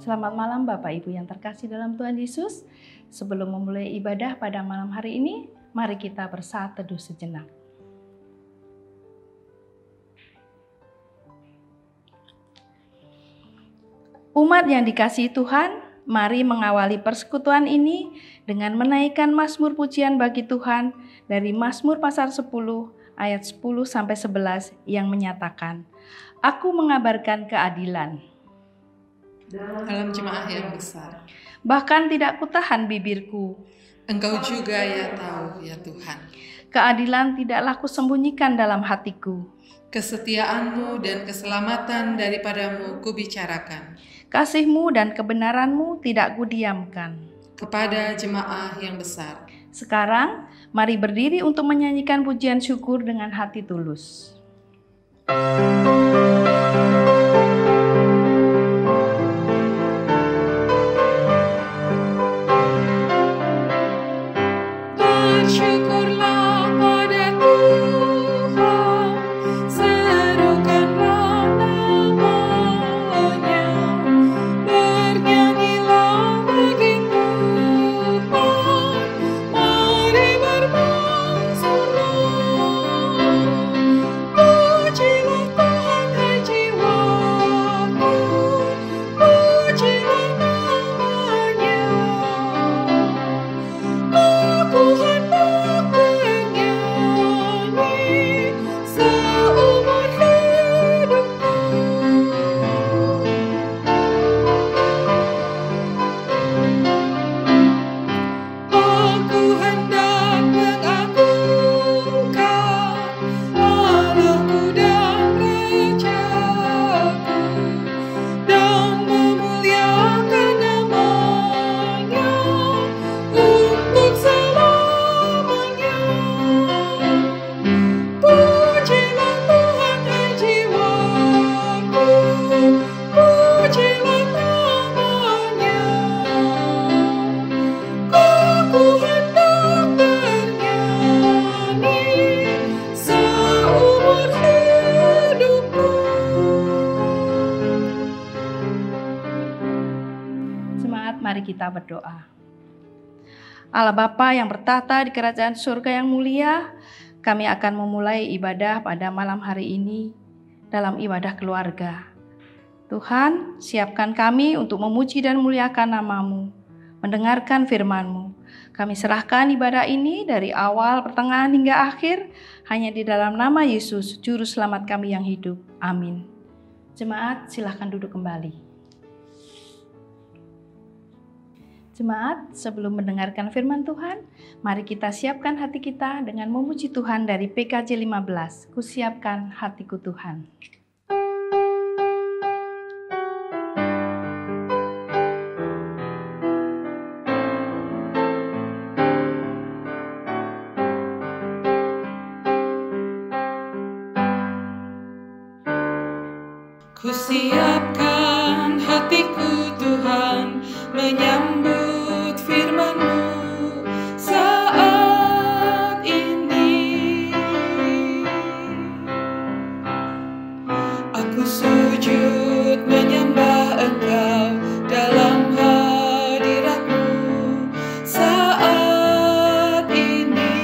Selamat malam Bapak Ibu yang terkasih dalam Tuhan Yesus. Sebelum memulai ibadah pada malam hari ini, mari kita bersaat teduh sejenak. Umat yang dikasihi Tuhan, mari mengawali persekutuan ini dengan menaikkan mazmur pujian bagi Tuhan dari Mazmur pasal 10 ayat 10 sampai 11 yang menyatakan, Aku mengabarkan keadilan dalam jemaah yang besar. Bahkan tidak kutahan bibirku. Engkau juga ya tahu ya Tuhan. Keadilan tidaklah kusembunyikan dalam hatiku. Kesetiaanmu dan keselamatan daripadamu kubicarakan. Kasihmu dan kebenaranmu tidak kudiamkan. Kepada jemaah yang besar. Sekarang, mari berdiri untuk menyanyikan pujian syukur dengan hati tulus. Mari kita berdoa. Allah Bapa yang bertata di kerajaan surga yang mulia, kami akan memulai ibadah pada malam hari ini dalam ibadah keluarga. Tuhan, siapkan kami untuk memuji dan muliakan nama-Mu, mendengarkan firman-Mu. Kami serahkan ibadah ini dari awal, pertengahan hingga akhir, hanya di dalam nama Yesus, Juru Selamat kami yang hidup. Amin. Jemaat, silahkan duduk kembali. Jemaat, sebelum mendengarkan firman Tuhan, mari kita siapkan hati kita dengan memuji Tuhan dari PKJ 15. Kusiapkan hatiku Tuhan. Kusiapkan hatiku Tuhan, menyambut firman-Mu saat ini. Aku sujud menyembah Engkau dalam hadirat-Mu saat ini.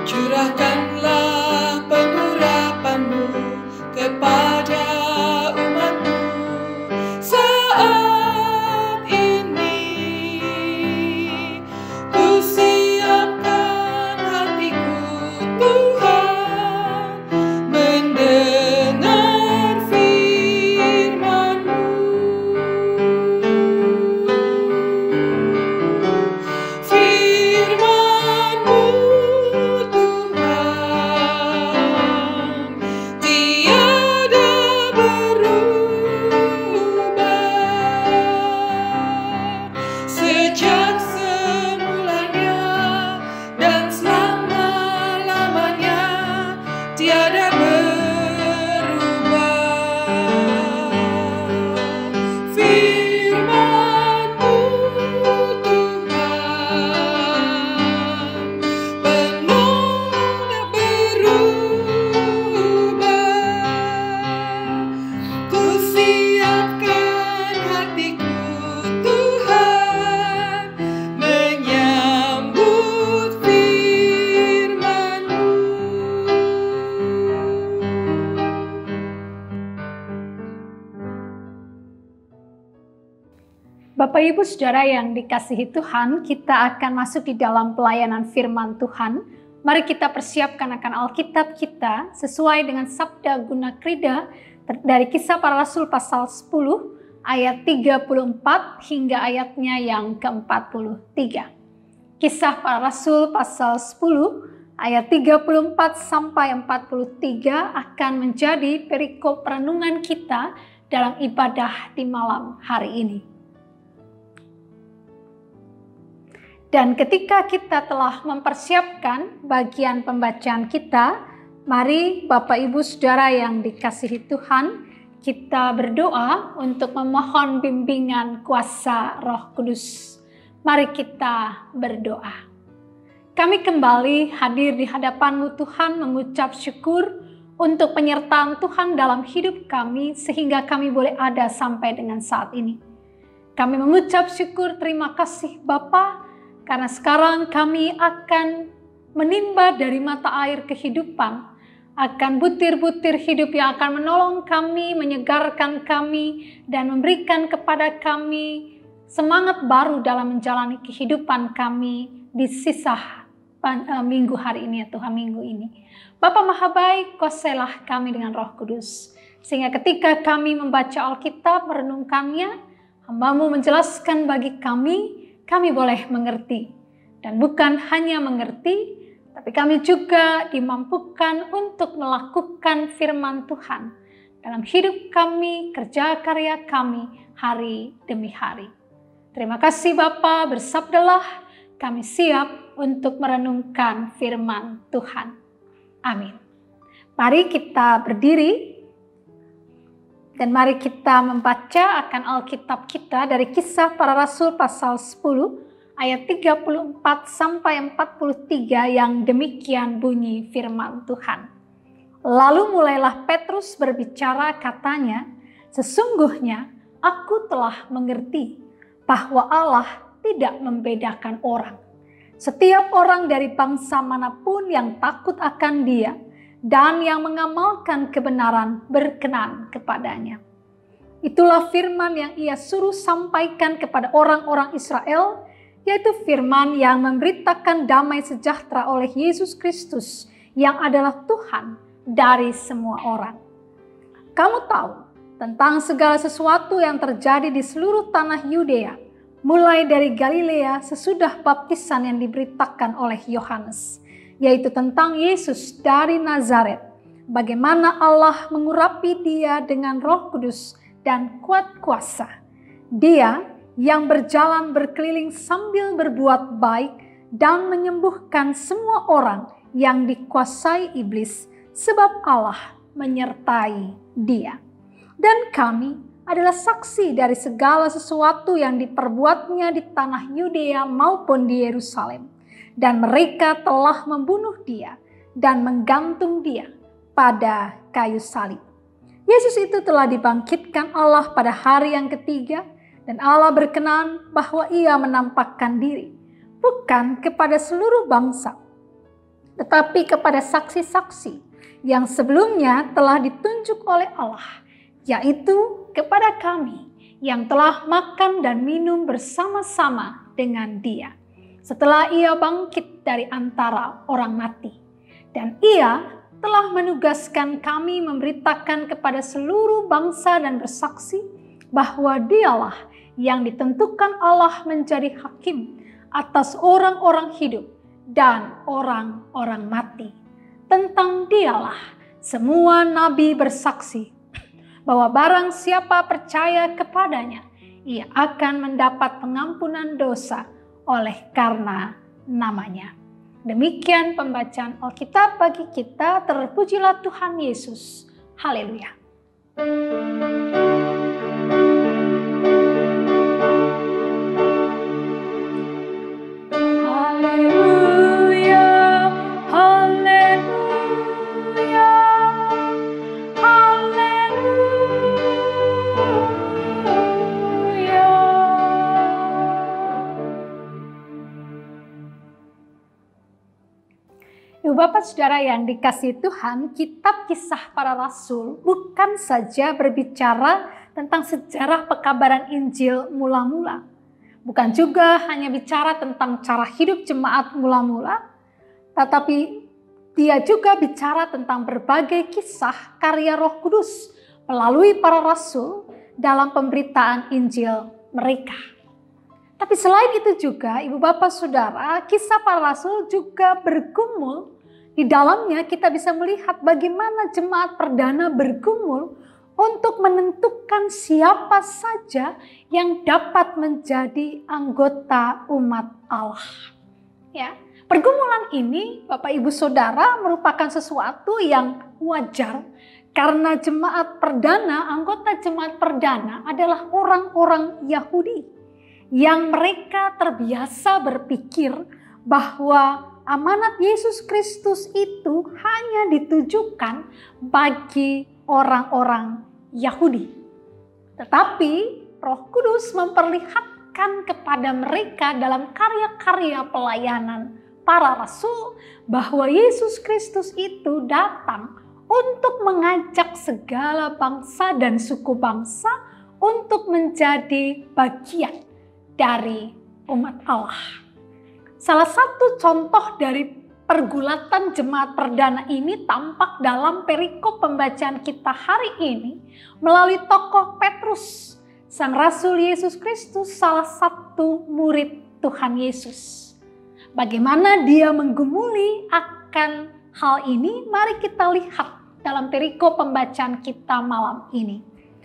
Curahkanlah pengurapan-Mu Bapak Ibu Saudara yang dikasihi Tuhan, kita akan masuk di dalam pelayanan firman Tuhan. Mari kita persiapkan akan Alkitab kita sesuai dengan sabda guna krida dari Kisah Para Rasul pasal 10 ayat 34 hingga ayatnya yang ke-43. Kisah Para Rasul pasal 10 ayat 34 sampai 43 akan menjadi perikop renungan kita dalam ibadah di malam hari ini. Dan ketika kita telah mempersiapkan bagian pembacaan kita, mari Bapak Ibu Saudara yang dikasihi Tuhan, kita berdoa untuk memohon bimbingan kuasa Roh Kudus. Mari kita berdoa. Kami kembali hadir di hadapan-Mu Tuhan, mengucap syukur untuk penyertaan Tuhan dalam hidup kami sehingga kami boleh ada sampai dengan saat ini. Kami mengucap syukur, terima kasih Bapa, karena sekarang kami akan menimba dari mata air kehidupan, akan butir-butir hidup yang akan menolong kami, menyegarkan kami, dan memberikan kepada kami semangat baru dalam menjalani kehidupan kami di sisa minggu hari ini ya Tuhan, minggu ini. Bapa Maha Baik, kuasailah kami dengan Roh Kudus, sehingga ketika kami membaca Alkitab, merenungkannya, Hamba-Mu menjelaskan bagi kami boleh mengerti. Dan bukan hanya mengerti, tapi kami juga dimampukan untuk melakukan firman Tuhan dalam hidup kami, kerja karya kami, hari demi hari. Terima kasih Bapa, bersabdalah, kami siap untuk merenungkan firman Tuhan. Amin. Mari kita berdiri. Dan mari kita membaca akan Alkitab kita dari Kisah Para Rasul pasal 10 ayat 34 sampai 43 yang demikian bunyi firman Tuhan. Lalu mulailah Petrus berbicara, katanya, sesungguhnya aku telah mengerti bahwa Allah tidak membedakan orang. Setiap orang dari bangsa manapun yang takut akan Dia dan yang mengamalkan kebenaran berkenan kepadanya. Itulah firman yang ia suruh sampaikan kepada orang-orang Israel, yaitu firman yang memberitakan damai sejahtera oleh Yesus Kristus yang adalah Tuhan dari semua orang. Kamu tahu tentang segala sesuatu yang terjadi di seluruh tanah Yudea, mulai dari Galilea sesudah baptisan yang diberitakan oleh Yohanes, yaitu tentang Yesus dari Nazaret, bagaimana Allah mengurapi Dia dengan Roh Kudus dan kuat kuasa. Dia yang berjalan berkeliling sambil berbuat baik dan menyembuhkan semua orang yang dikuasai iblis, sebab Allah menyertai Dia. Dan kami adalah saksi dari segala sesuatu yang diperbuatnya di tanah Yudea maupun di Yerusalem. Dan mereka telah membunuh Dia dan menggantung Dia pada kayu salib. Yesus itu telah dibangkitkan Allah pada hari yang ketiga, dan Allah berkenan bahwa Ia menampakkan diri, bukan kepada seluruh bangsa, tetapi kepada saksi-saksi yang sebelumnya telah ditunjuk oleh Allah, yaitu kepada kami yang telah makan dan minum bersama-sama dengan Dia setelah Ia bangkit dari antara orang mati. Dan Ia telah menugaskan kami memberitakan kepada seluruh bangsa dan bersaksi bahwa Dialah yang ditentukan Allah menjadi hakim atas orang-orang hidup dan orang-orang mati. Tentang Dialah semua nabi bersaksi bahwa barang siapa percaya kepadanya, ia akan mendapat pengampunan dosa oleh karena namanya. Demikian pembacaan Alkitab bagi kita. Terpujilah Tuhan Yesus. Haleluya. Bapak Saudara yang dikasihi Tuhan, kitab Kisah Para Rasul bukan saja berbicara tentang sejarah pekabaran Injil mula-mula, Bukan juga hanya bicara tentang cara hidup jemaat mula-mula, tetapi dia juga bicara tentang berbagai kisah karya Roh Kudus melalui para rasul dalam pemberitaan Injil mereka. Tapi selain itu juga, Ibu Bapak Saudara, kisah para rasul juga bergumul. Di dalamnya kita bisa melihat bagaimana jemaat perdana bergumul untuk menentukan siapa saja yang dapat menjadi anggota umat Allah. Ya, pergumulan ini, Bapak Ibu Saudara, merupakan sesuatu yang wajar karena jemaat perdana, anggota jemaat perdana adalah orang-orang Yahudi yang mereka terbiasa berpikir bahwa amanat Yesus Kristus itu hanya ditujukan bagi orang-orang Yahudi. Tetapi Roh Kudus memperlihatkan kepada mereka dalam karya-karya pelayanan para rasul bahwa Yesus Kristus itu datang untuk mengajak segala bangsa dan suku bangsa untuk menjadi bagian dari umat Allah. Salah satu contoh dari pergulatan jemaat perdana ini tampak dalam perikop pembacaan kita hari ini melalui tokoh Petrus, sang Rasul Yesus Kristus, salah satu murid Tuhan Yesus. Bagaimana dia menggumuli akan hal ini, mari kita lihat dalam perikop pembacaan kita malam ini.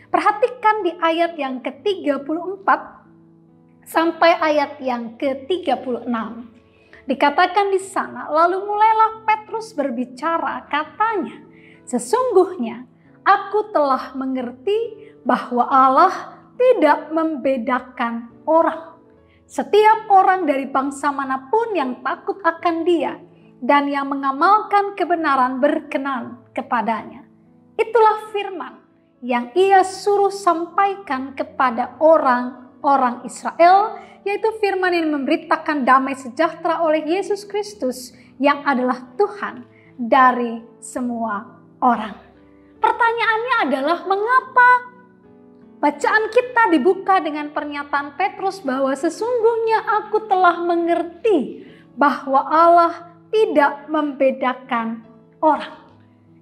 Perhatikan di ayat yang ke-34 sampai ayat yang ke-36. Dikatakan di sana, lalu mulailah Petrus berbicara, katanya, sesungguhnya aku telah mengerti bahwa Allah tidak membedakan orang. Setiap orang dari bangsa manapun yang takut akan Dia dan yang mengamalkan kebenaran berkenan kepadanya. Itulah firman yang Ia suruh sampaikan kepada orang Israel, yaitu firman yang memberitakan damai sejahtera oleh Yesus Kristus yang adalah Tuhan dari semua orang. Pertanyaannya adalah mengapa bacaan kita dibuka dengan pernyataan Petrus bahwa sesungguhnya aku telah mengerti bahwa Allah tidak membedakan orang.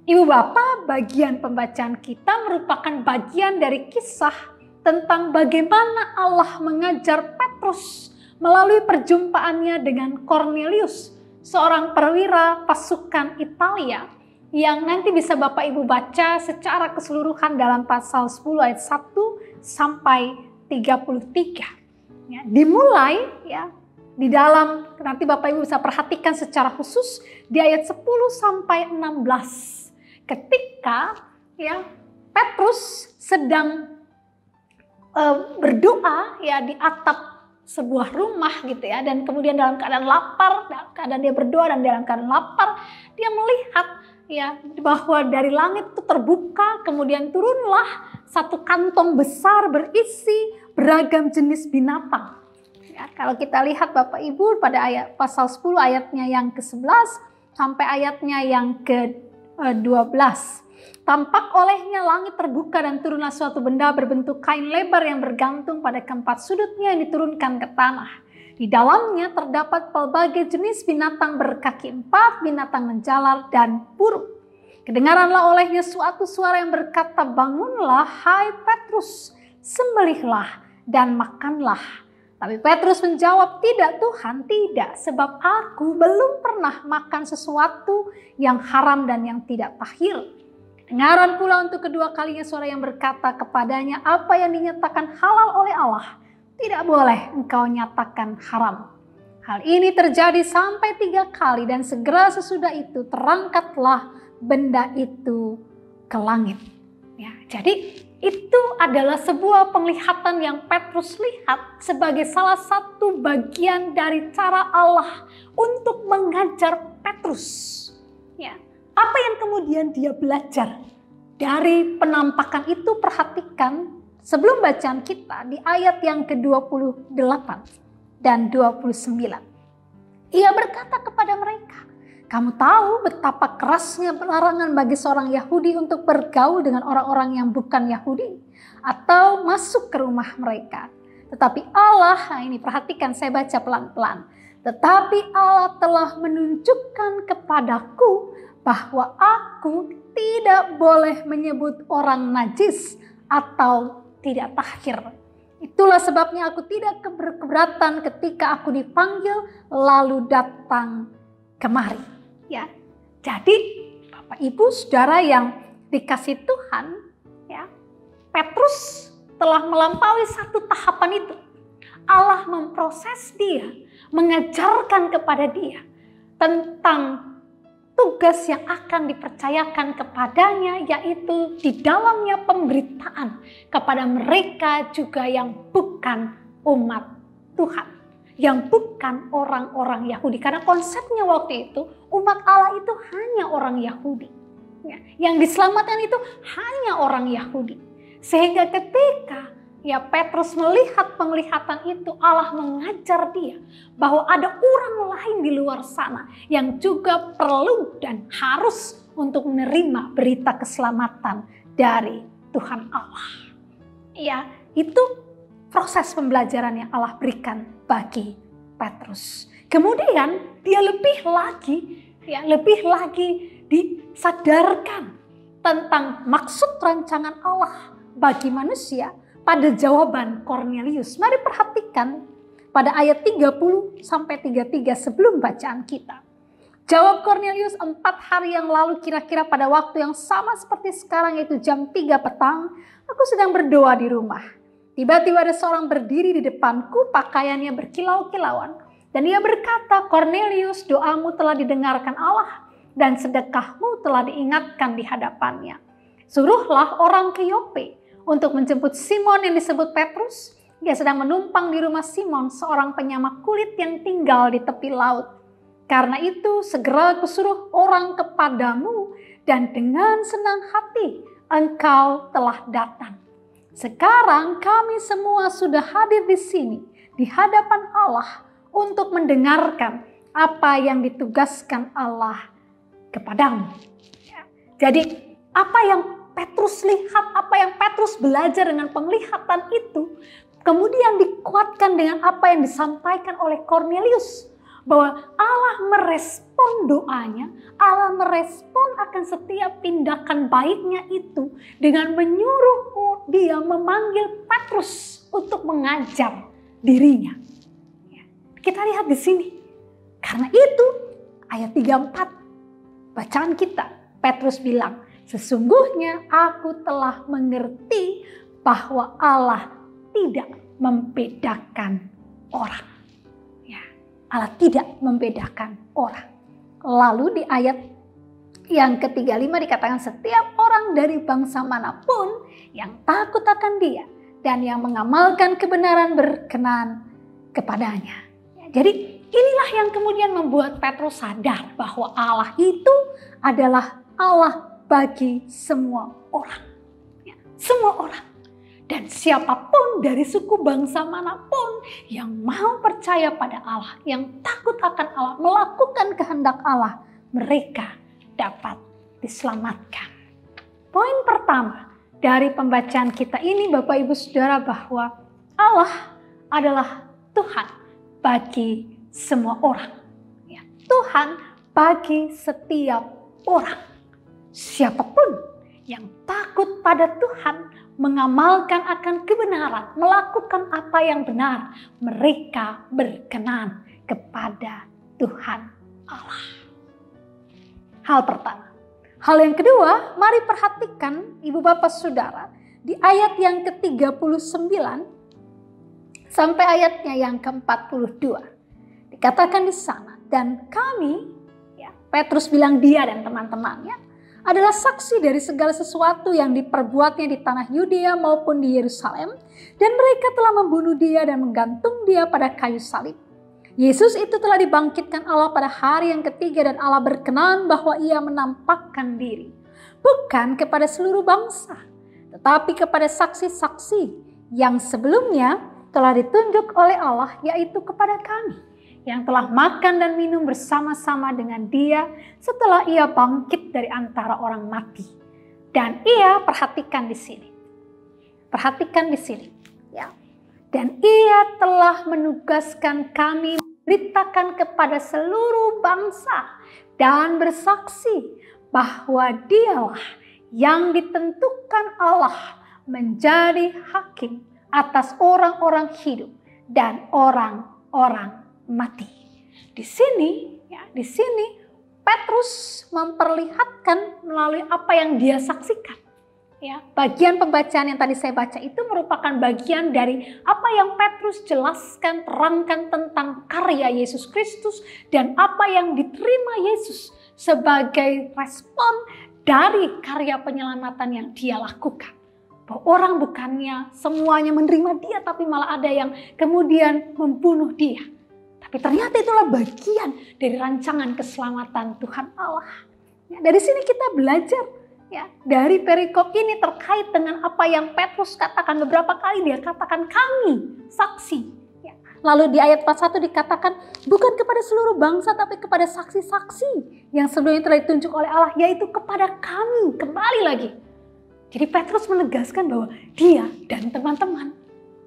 Ibu Bapak, bagian pembacaan kita merupakan bagian dari kisah tentang bagaimana Allah mengajar Petrus melalui perjumpaannya dengan Cornelius, seorang perwira pasukan Italia yang nanti bisa Bapak Ibu baca secara keseluruhan dalam pasal 10 ayat 1 sampai 33. Ya, dimulai ya di dalam, nanti Bapak Ibu bisa perhatikan secara khusus di ayat 10 sampai 16. Ketika ya Petrus sedang berdoa ya di atap sebuah rumah gitu ya, dan kemudian dalam keadaan lapar, dalam keadaan dia berdoa dan dalam keadaan lapar, dia melihat ya bahwa dari langit itu terbuka, kemudian turunlah satu kantong besar berisi beragam jenis binatang. Ya, kalau kita lihat Bapak Ibu pada ayat pasal 10 ayatnya yang ke-11 sampai ayatnya yang ke-12. Tampak olehnya langit terbuka dan turunlah suatu benda berbentuk kain lebar yang bergantung pada keempat sudutnya yang diturunkan ke tanah. Di dalamnya terdapat pelbagai jenis binatang berkaki empat, binatang menjalar dan burung. Kedengaranlah olehnya suatu suara yang berkata, bangunlah hai Petrus, sembelihlah dan makanlah. Tapi Petrus menjawab, tidak Tuhan, tidak, sebab aku belum pernah makan sesuatu yang haram dan yang tidak tahir. Dengaran pula untuk kedua kalinya suara yang berkata kepadanya, apa yang dinyatakan halal oleh Allah, tidak boleh engkau nyatakan haram. Hal ini terjadi sampai 3 kali dan segera sesudah itu terangkatlah benda itu ke langit. Ya, jadi itu adalah sebuah penglihatan yang Petrus lihat sebagai salah satu bagian dari cara Allah untuk mengajar Petrus. Ya. Apa yang kemudian dia belajar dari penampakan itu? Perhatikan sebelum bacaan kita di ayat yang ke-28 dan 29. Ia berkata kepada mereka, kamu tahu betapa kerasnya larangan bagi seorang Yahudi untuk bergaul dengan orang-orang yang bukan Yahudi atau masuk ke rumah mereka. Tetapi Allah, nah ini perhatikan saya baca pelan-pelan. Tetapi Allah telah menunjukkan kepadaku bahwa aku tidak boleh menyebut orang najis atau tidak tahir. Itulah sebabnya aku tidak keberatan ketika aku dipanggil lalu datang kemari. Ya, jadi Bapak Ibu Saudara yang dikasih Tuhan, ya, Petrus telah melampaui satu tahapan itu. Allah memproses dia, mengajarkan kepada dia tentang tugas yang akan dipercayakan kepadanya, yaitu di dalamnya pemberitaan kepada mereka juga yang bukan umat Tuhan, yang bukan orang-orang Yahudi. Karena konsepnya waktu itu umat Allah itu hanya orang Yahudi, yang diselamatkan itu hanya orang Yahudi. Sehingga ketika Petrus melihat penglihatan itu, Allah mengajar dia bahwa ada orang lain di luar sana yang juga perlu dan harus untuk menerima berita keselamatan dari Tuhan Allah. Ya, itu proses pembelajaran yang Allah berikan bagi Petrus. Kemudian dia lebih lagi disadarkan tentang maksud rancangan Allah bagi manusia pada jawaban Kornelius. Mari perhatikan pada ayat 30 sampai 33 sebelum bacaan kita. Jawab Kornelius, 4 hari yang lalu kira-kira pada waktu yang sama seperti sekarang, yaitu jam 3 petang, aku sedang berdoa di rumah. Tiba-tiba ada seorang berdiri di depanku, pakaiannya berkilau-kilauan. Dan ia berkata, Kornelius, doamu telah didengarkan Allah dan sedekahmu telah diingatkan di hadapannya. Suruhlah orang ke Yope untuk menjemput Simon yang disebut Petrus. Dia sedang menumpang di rumah Simon, seorang penyamak kulit yang tinggal di tepi laut. Karena itu segera kusuruh orang kepadamu dan dengan senang hati engkau telah datang. Sekarang kami semua sudah hadir di sini di hadapan Allah untuk mendengarkan apa yang ditugaskan Allah kepadamu. Jadi apa yang Petrus lihat, apa yang Petrus belajar dengan penglihatan itu, kemudian dikuatkan dengan apa yang disampaikan oleh Kornelius. Bahwa Allah merespon doanya, Allah merespon akan setiap tindakan baiknya itu dengan menyuruh dia memanggil Petrus untuk mengajar dirinya. Kita lihat di sini. Karena itu ayat 34 bacaan kita, Petrus bilang, sesungguhnya aku telah mengerti bahwa Allah tidak membedakan orang. Ya, Allah tidak membedakan orang. Lalu di ayat yang ke-35 dikatakan setiap orang dari bangsa manapun yang takut akan dia dan yang mengamalkan kebenaran berkenan kepadanya. Ya, jadi inilah yang kemudian membuat Petrus sadar bahwa Allah itu adalah Allah bagi semua orang. Ya, semua orang. Dan siapapun dari suku bangsa manapun yang mau percaya pada Allah, yang takut akan Allah, melakukan kehendak Allah, mereka dapat diselamatkan. Poin pertama dari pembacaan kita ini, Bapak Ibu Saudara, bahwa Allah adalah Tuhan bagi semua orang. Ya, Tuhan bagi setiap orang. Siapapun yang takut pada Tuhan, mengamalkan akan kebenaran, melakukan apa yang benar, mereka berkenan kepada Tuhan Allah. Hal pertama. Hal yang kedua, mari perhatikan Ibu Bapak Saudara di ayat yang ke-39 sampai ayatnya yang ke-42. Dikatakan di sana, dan kami, ya, Petrus bilang dia dan teman-temannya, adalah saksi dari segala sesuatu yang diperbuatnya di tanah Yudea maupun di Yerusalem, dan mereka telah membunuh dia dan menggantung dia pada kayu salib. Yesus itu telah dibangkitkan Allah pada hari yang ketiga, dan Allah berkenan bahwa ia menampakkan diri, bukan kepada seluruh bangsa, tetapi kepada saksi-saksi yang sebelumnya telah ditunjuk oleh Allah, yaitu kepada kami, yang telah makan dan minum bersama-sama dengan dia setelah ia bangkit dari antara orang mati. Dan ia, perhatikan di sini. Perhatikan di sini. Ya. Dan Ia telah menugaskan kami memberitakan kepada seluruh bangsa dan bersaksi bahwa Dialah yang ditentukan Allah menjadi hakim atas orang-orang hidup dan orang-orang mati. Di sini Petrus memperlihatkan melalui apa yang dia saksikan. Ya, bagian pembacaan yang tadi saya baca itu merupakan bagian dari apa yang Petrus jelaskan, terangkan tentang karya Yesus Kristus dan apa yang diterima Yesus sebagai respon dari karya penyelamatan yang dia lakukan. Bahwa orang bukannya semuanya menerima dia, tapi malah ada yang kemudian membunuh dia. Tapi ternyata itulah bagian dari rancangan keselamatan Tuhan Allah. Ya, dari sini kita belajar. Ya, dari perikop ini terkait dengan apa yang Petrus katakan beberapa kali, dia katakan kami saksi. Ya. Lalu di ayat 41 dikatakan bukan kepada seluruh bangsa tapi kepada saksi-saksi yang sebelumnya telah ditunjuk oleh Allah, yaitu kepada kami. Kembali lagi. Jadi Petrus menegaskan bahwa dia dan teman-teman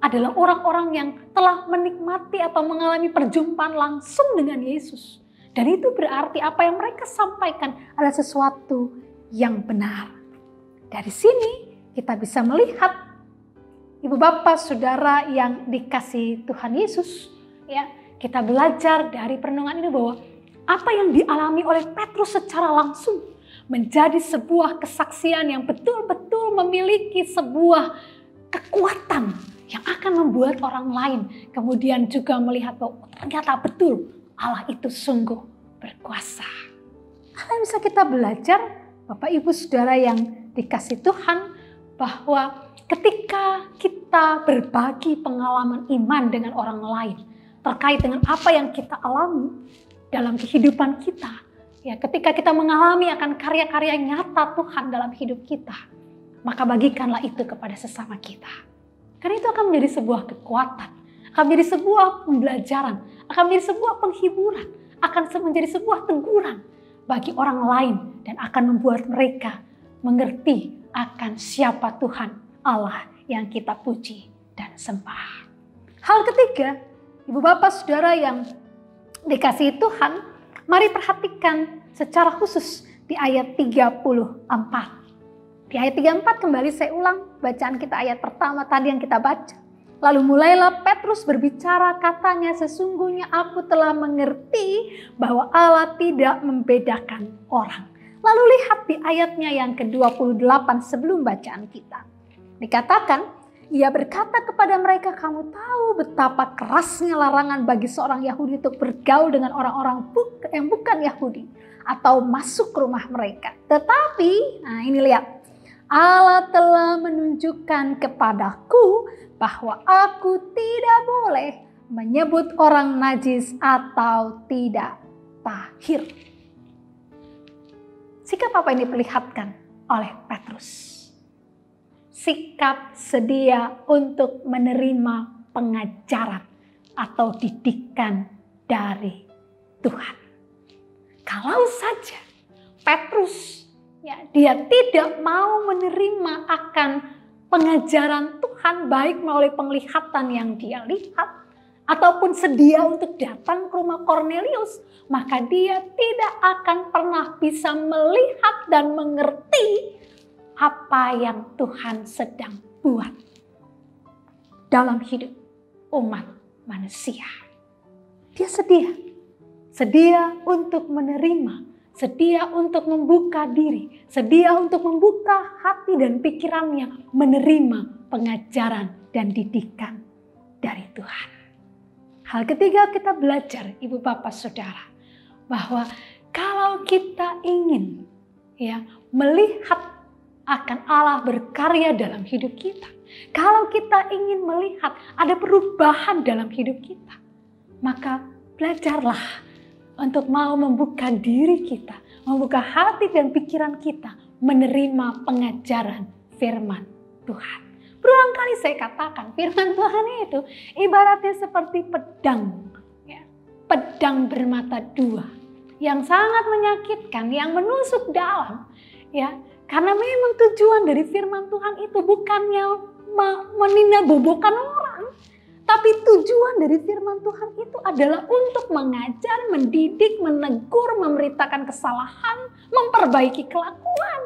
adalah orang-orang yang telah menikmati atau mengalami perjumpaan langsung dengan Yesus. Dan itu berarti apa yang mereka sampaikan adalah sesuatu yang benar. Dari sini kita bisa melihat ibu bapak saudara yang dikasihi Tuhan Yesus, ya, kita belajar dari perenungan ini bahwa apa yang dialami oleh Petrus secara langsung menjadi sebuah kesaksian yang betul-betul memiliki sebuah kekuatan yang akan membuat orang lain kemudian juga melihat bahwa ternyata betul Allah itu sungguh berkuasa. Hal yang bisa kita belajar Bapak Ibu Saudara yang dikasihi Tuhan, bahwa ketika kita berbagi pengalaman iman dengan orang lain terkait dengan apa yang kita alami dalam kehidupan kita, ya, ketika kita mengalami akan karya-karya nyata Tuhan dalam hidup kita, maka bagikanlah itu kepada sesama kita. Karena itu akan menjadi sebuah kekuatan, akan menjadi sebuah pembelajaran, akan menjadi sebuah penghiburan, akan menjadi sebuah teguran bagi orang lain dan akan membuat mereka mengerti akan siapa Tuhan Allah yang kita puji dan sembah. Hal ketiga, Ibu Bapak Saudara yang dikasihi Tuhan, mari perhatikan secara khusus di ayat 34. Di ayat 34 kembali saya ulang bacaan kita ayat pertama tadi yang kita baca. Lalu mulailah Petrus berbicara, katanya, sesungguhnya aku telah mengerti bahwa Allah tidak membedakan orang. Lalu lihat di ayatnya yang ke-28 sebelum bacaan kita. Dikatakan, ia berkata kepada mereka, kamu tahu betapa kerasnya larangan bagi seorang Yahudi untuk bergaul dengan orang-orang yang bukan Yahudi atau masuk ke rumah mereka. Tetapi, nah ini lihat, Allah telah menunjukkan kepadaku bahwa aku tidak boleh menyebut orang najis atau tidak tahir. Sikap apa yang diperlihatkan oleh Petrus? Sikap sedia untuk menerima pengajaran atau didikan dari Tuhan. Kalau saja Petrus, ya, dia tidak mau menerima akan pengajaran Tuhan, baik melalui penglihatan yang dia lihat ataupun sedia untuk datang ke rumah Kornelius, maka dia tidak akan pernah bisa melihat dan mengerti apa yang Tuhan sedang buat dalam hidup umat manusia. Dia sedia untuk menerima, sedia untuk membuka diri, sedia untuk membuka hati dan pikirannya, menerima pengajaran dan didikan dari Tuhan. Hal ketiga kita belajar, Ibu Bapak Saudara, bahwa kalau kita ingin, ya, melihat akan Allah berkarya dalam hidup kita, kalau kita ingin melihat ada perubahan dalam hidup kita, maka belajarlah untuk mau membuka diri kita, membuka hati dan pikiran kita, menerima pengajaran firman Tuhan. Berulang kali saya katakan, firman Tuhan itu ibaratnya seperti pedang, ya, pedang bermata dua, yang sangat menyakitkan, yang menusuk dalam, ya, karena memang tujuan dari firman Tuhan itu bukannya meninabobokan orang, Tapi tujuan dari firman Tuhan itu adalah untuk mengajar, mendidik, menegur, memberitakan kesalahan, memperbaiki kelakuan.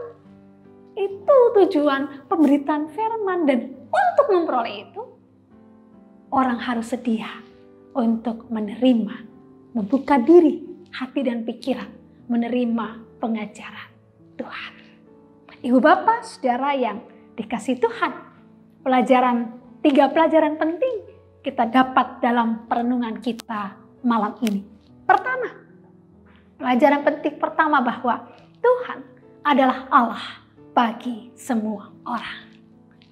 Itu tujuan pemberitaan firman, dan untuk memperoleh itu, orang harus sedia untuk menerima, membuka diri, hati dan pikiran, menerima pengajaran Tuhan. Ibu bapak saudara yang dikasihi Tuhan, tiga pelajaran penting kita dapat dalam perenungan kita malam ini. Pertama, pelajaran penting pertama bahwa Tuhan adalah Allah bagi semua orang.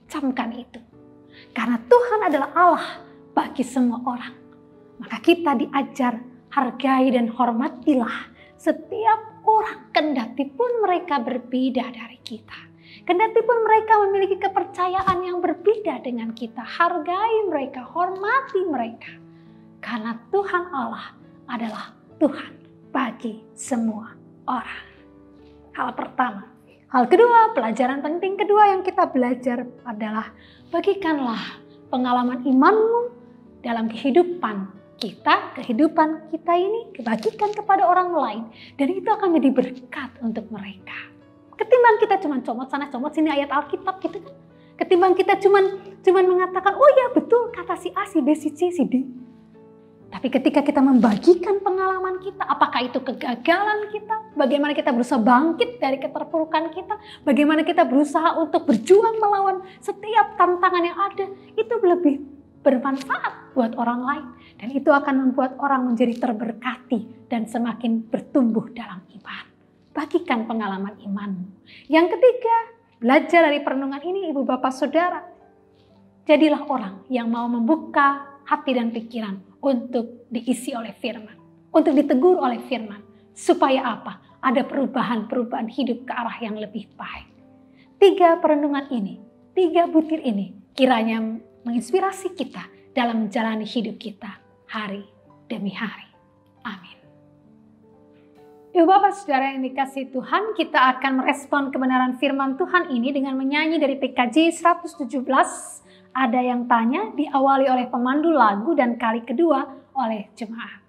Camkan itu. Karena Tuhan adalah Allah bagi semua orang, maka kita diajar hargai dan hormatilah setiap orang, kendati pun mereka berbeda dari kita. Kendati pun mereka memiliki kepercayaan yang berbeda dengan kita, hargai mereka, hormati mereka. Karena Tuhan Allah adalah Tuhan bagi semua orang. Hal pertama. Hal kedua, pelajaran penting kedua yang kita belajar adalah bagikanlah pengalaman imanmu dalam kehidupan kita ini, bagikan kepada orang lain. Dan itu akan menjadi berkat untuk mereka. Ketimbang kita cuma comot sana comot sini ayat Alkitab gitu kan. Ketimbang kita cuma mengatakan, oh ya betul kata si A, si B, si C, si D. Tapi ketika kita membagikan pengalaman kita, apakah itu kegagalan kita, bagaimana kita berusaha bangkit dari keterpurukan kita, bagaimana kita berusaha untuk berjuang melawan setiap tantangan yang ada, itu lebih bermanfaat buat orang lain. Dan itu akan membuat orang menjadi terberkati dan semakin bertumbuh dalam iman. Bagikan pengalaman imanmu. Yang ketiga, belajar dari perenungan ini ibu bapak saudara. Jadilah orang yang mau membuka hati dan pikiran untuk diisi oleh firman. Untuk ditegur oleh firman. Supaya apa? Ada perubahan-perubahan hidup ke arah yang lebih baik. 3 perenungan ini, 3 butir ini kiranya menginspirasi kita dalam menjalani hidup kita hari demi hari. Amin. Ibu bapak saudara yang dikasihi Tuhan, kita akan merespon kebenaran firman Tuhan ini dengan menyanyi dari PKJ 117. Ada yang tanya, diawali oleh pemandu lagu dan kali kedua oleh jemaat.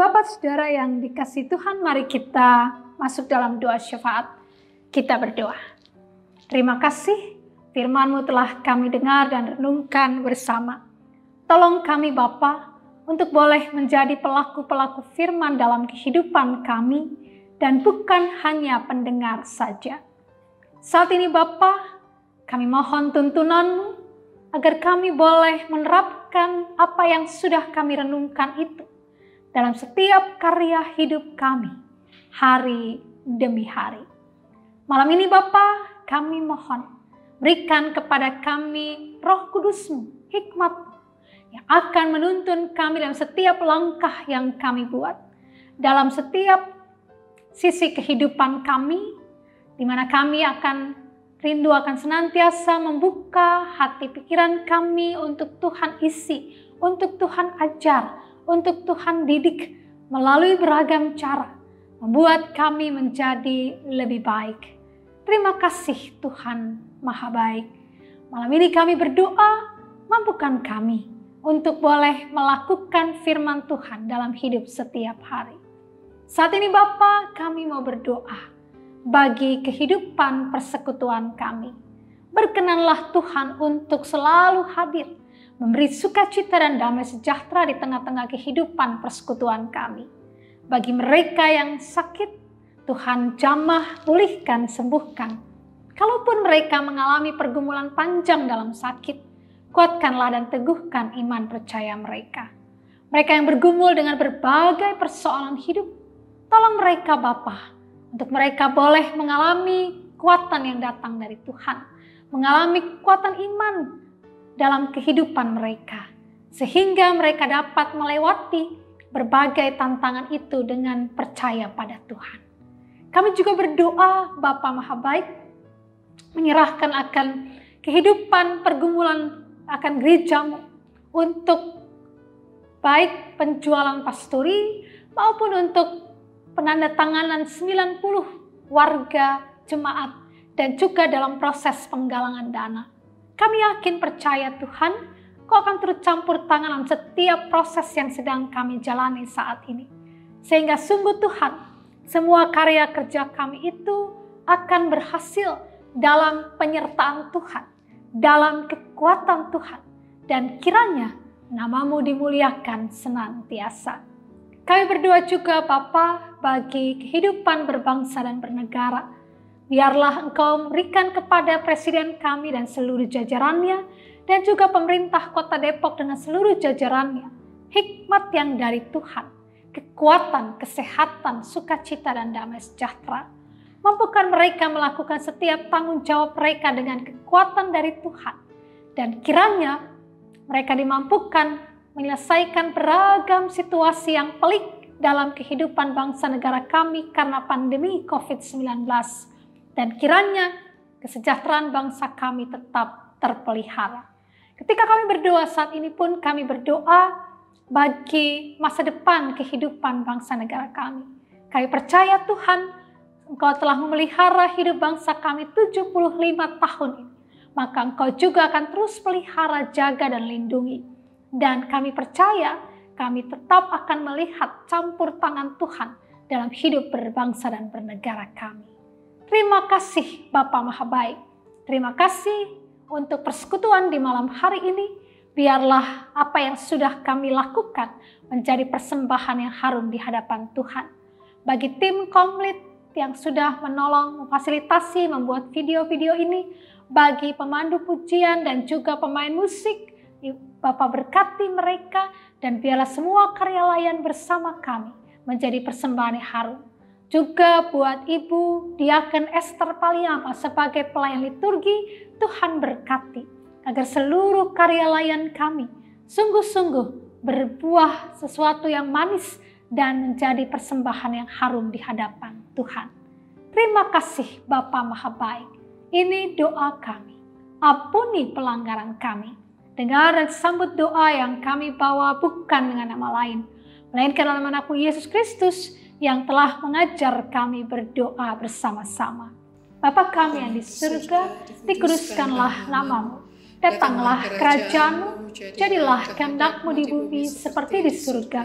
Bapak Saudara yang dikasihi Tuhan, mari kita masuk dalam doa syafaat. Kita berdoa. Terima kasih firman-Mu telah kami dengar dan renungkan bersama. Tolong kami Bapa untuk boleh menjadi pelaku-pelaku firman dalam kehidupan kami dan bukan hanya pendengar saja. Saat ini Bapa, kami mohon tuntunan-Mu agar kami boleh menerapkan apa yang sudah kami renungkan itu dalam setiap karya hidup kami, hari demi hari. Malam ini Bapa, kami mohon, berikan kepada kami Roh Kudus-Mu, hikmat yang akan menuntun kami dalam setiap langkah yang kami buat, dalam setiap sisi kehidupan kami, di mana kami akan rindu akan senantiasa membuka hati pikiran kami untuk Tuhan isi, untuk Tuhan ajar, untuk Tuhan didik melalui beragam cara, membuat kami menjadi lebih baik. Terima kasih Tuhan Maha Baik. Malam ini kami berdoa, mampukan kami untuk boleh melakukan firman Tuhan dalam hidup setiap hari. Saat ini Bapa, kami mau berdoa bagi kehidupan persekutuan kami. Berkenanlah Tuhan untuk selalu hadir, memberi sukacita dan damai sejahtera di tengah-tengah kehidupan persekutuan kami. Bagi mereka yang sakit, Tuhan jamah, pulihkan, sembuhkan. Kalaupun mereka mengalami pergumulan panjang dalam sakit, kuatkanlah dan teguhkan iman percaya mereka. Mereka yang bergumul dengan berbagai persoalan hidup, tolong mereka Bapa, untuk mereka boleh mengalami kekuatan yang datang dari Tuhan, mengalami kekuatan iman dalam kehidupan mereka, sehingga mereka dapat melewati berbagai tantangan itu dengan percaya pada Tuhan. Kami juga berdoa Bapa Maha Baik, menyerahkan akan kehidupan pergumulan akan gereja-Mu untuk baik penjualan pasturi maupun untuk penandatanganan 90 warga jemaat dan juga dalam proses penggalangan dana. Kami yakin percaya Tuhan, Kau akan turut campur tangan dalam setiap proses yang sedang kami jalani saat ini. Sehingga sungguh Tuhan, semua karya kerja kami itu akan berhasil dalam penyertaan Tuhan, dalam kekuatan Tuhan, dan kiranya nama-Mu dimuliakan senantiasa. Kami berdoa juga Bapa bagi kehidupan berbangsa dan bernegara. Biarlah Engkau memberikan kepada Presiden kami dan seluruh jajarannya, dan juga pemerintah Kota Depok dengan seluruh jajarannya, hikmat yang dari Tuhan, kekuatan, kesehatan, sukacita, dan damai sejahtera. Mampukan mereka melakukan setiap tanggung jawab mereka dengan kekuatan dari Tuhan. Dan kiranya mereka dimampukan menyelesaikan beragam situasi yang pelik dalam kehidupan bangsa negara kami karena pandemi COVID-19. Dan kiranya kesejahteraan bangsa kami tetap terpelihara. Ketika kami berdoa saat ini pun kami berdoa bagi masa depan kehidupan bangsa negara kami. Kami percaya Tuhan, Engkau telah memelihara hidup bangsa kami 75 tahun ini. Maka Engkau juga akan terus pelihara, jaga, dan lindungi. Dan kami percaya kami tetap akan melihat campur tangan Tuhan dalam hidup berbangsa dan bernegara kami. Terima kasih Bapa Maha Baik. Terima kasih untuk persekutuan di malam hari ini. Biarlah apa yang sudah kami lakukan menjadi persembahan yang harum di hadapan Tuhan. Bagi tim Komlit yang sudah menolong, memfasilitasi, membuat video-video ini, bagi pemandu pujian dan juga pemain musik, Bapa berkati mereka, dan biarlah semua karya layan bersama kami menjadi persembahan yang harum. Juga buat Ibu Diaken Esther Paliama sebagai pelayan liturgi, Tuhan berkati agar seluruh karya layan kami sungguh-sungguh berbuah sesuatu yang manis dan menjadi persembahan yang harum di hadapan Tuhan. Terima kasih Bapa Maha Baik. Ini doa kami. Ampuni pelanggaran kami. Dengar dan sambut doa yang kami bawa bukan dengan nama lain, melainkan dalam nama Yesus Kristus yang telah mengajar kami berdoa bersama-sama. Bapa kami yang di surga, dikuduskanlah nama-Mu. Datanglah kerajaan-Mu, jadilah kehendak-Mu di bumi seperti di surga.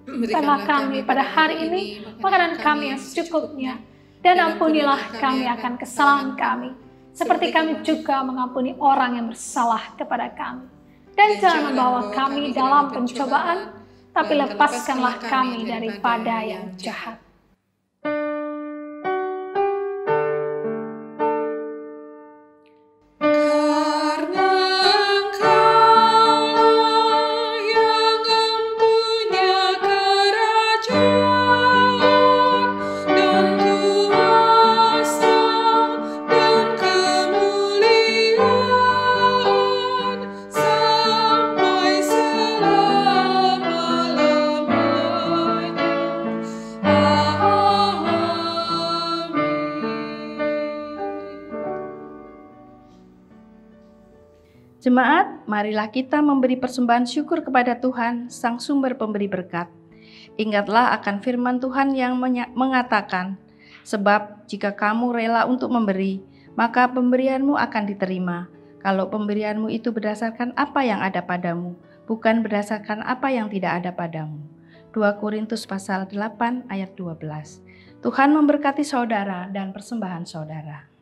Berikanlah kami pada hari ini makanan kami yang secukupnya, dan ampunilah kami akan kesalahan kami, seperti kami juga mengampuni orang yang bersalah kepada kami. Dan jangan membawa kami dalam pencobaan, tapi lepaskanlah kami daripada yang jahat. Jemaat, marilah kita memberi persembahan syukur kepada Tuhan, Sang Sumber Pemberi Berkat. Ingatlah akan firman Tuhan yang mengatakan, sebab jika kamu rela untuk memberi, maka pemberianmu akan diterima. Kalau pemberianmu itu berdasarkan apa yang ada padamu, bukan berdasarkan apa yang tidak ada padamu. 2 Korintus pasal 8 ayat 12. Tuhan memberkati saudara dan persembahan saudara.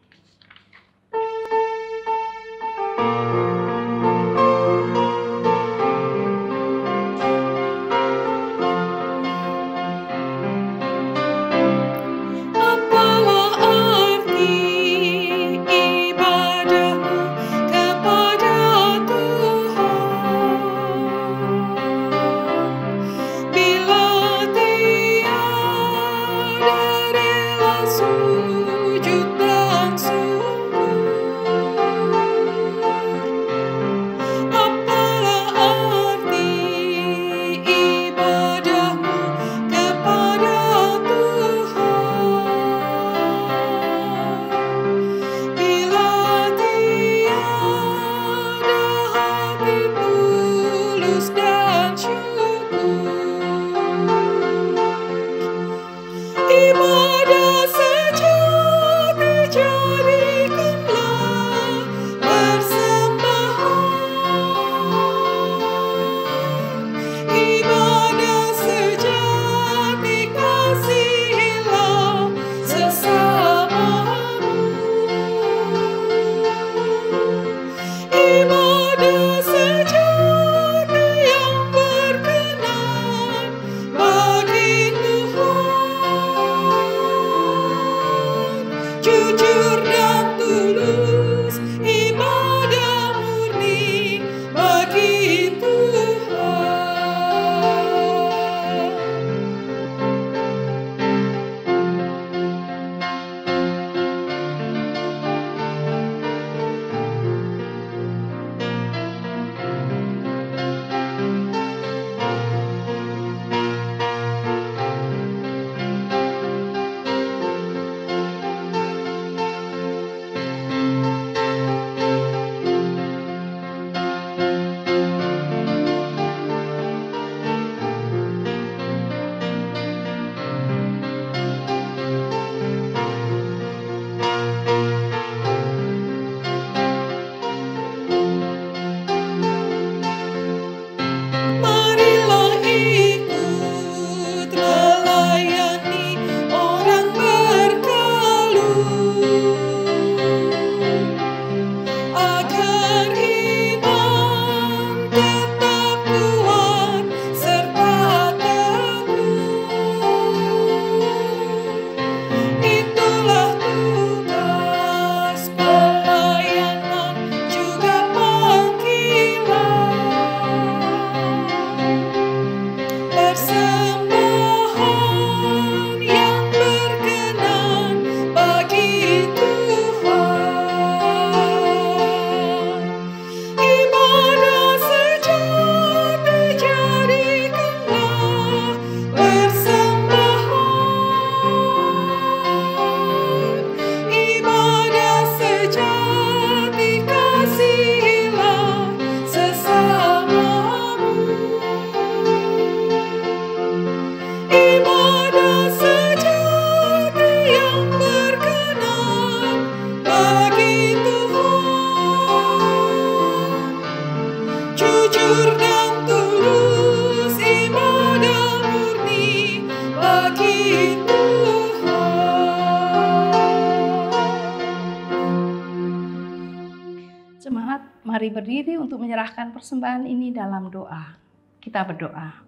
berdiri untuk menyerahkan persembahan ini dalam doa. Kita berdoa.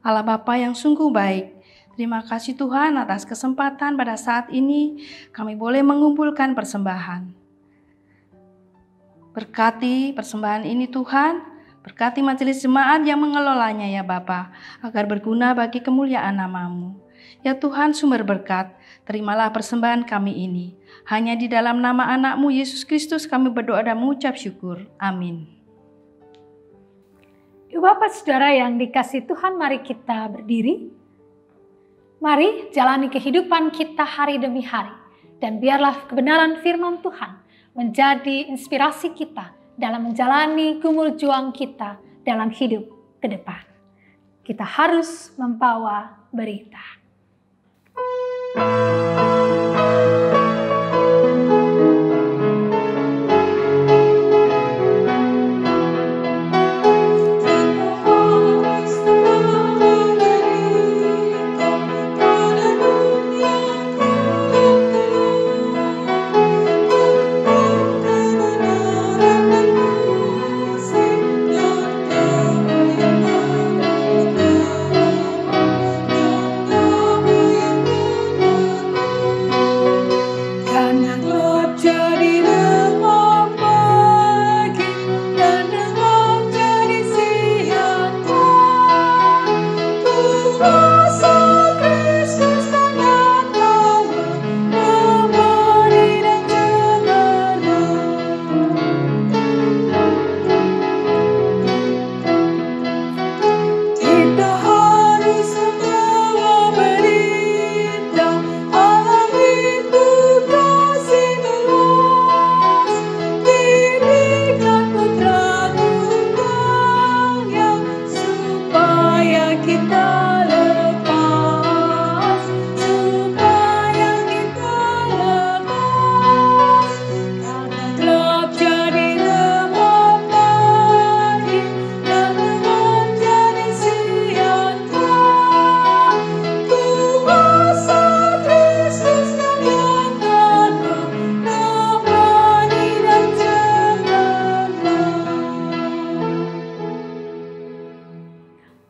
Allah Bapa yang sungguh baik, terima kasih Tuhan atas kesempatan pada saat ini kami boleh mengumpulkan persembahan. Berkati persembahan ini Tuhan, berkati majelis jemaat yang mengelolanya ya Bapa, agar berguna bagi kemuliaan nama-Mu. Ya Tuhan sumber berkat, terimalah persembahan kami ini. Hanya di dalam nama anak-Mu Yesus Kristus kami berdoa dan mengucap syukur. Amin. Ibu Bapak Saudara yang dikasihi Tuhan, mari kita berdiri. Mari jalani kehidupan kita hari demi hari. Dan biarlah kebenaran firman Tuhan menjadi inspirasi kita dalam menjalani gumul juang kita dalam hidup ke depan. Kita harus membawa berita.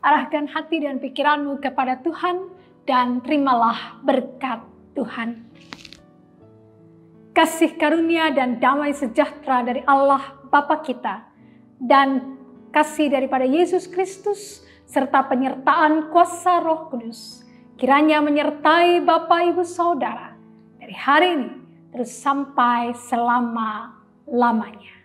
Arahkan hati dan pikiranmu kepada Tuhan dan terimalah berkat Tuhan. Kasih karunia dan damai sejahtera dari Allah Bapa kita dan kasih daripada Yesus Kristus serta penyertaan kuasa Roh Kudus kiranya menyertai Bapak Ibu Saudara dari hari ini terus sampai selama-lamanya.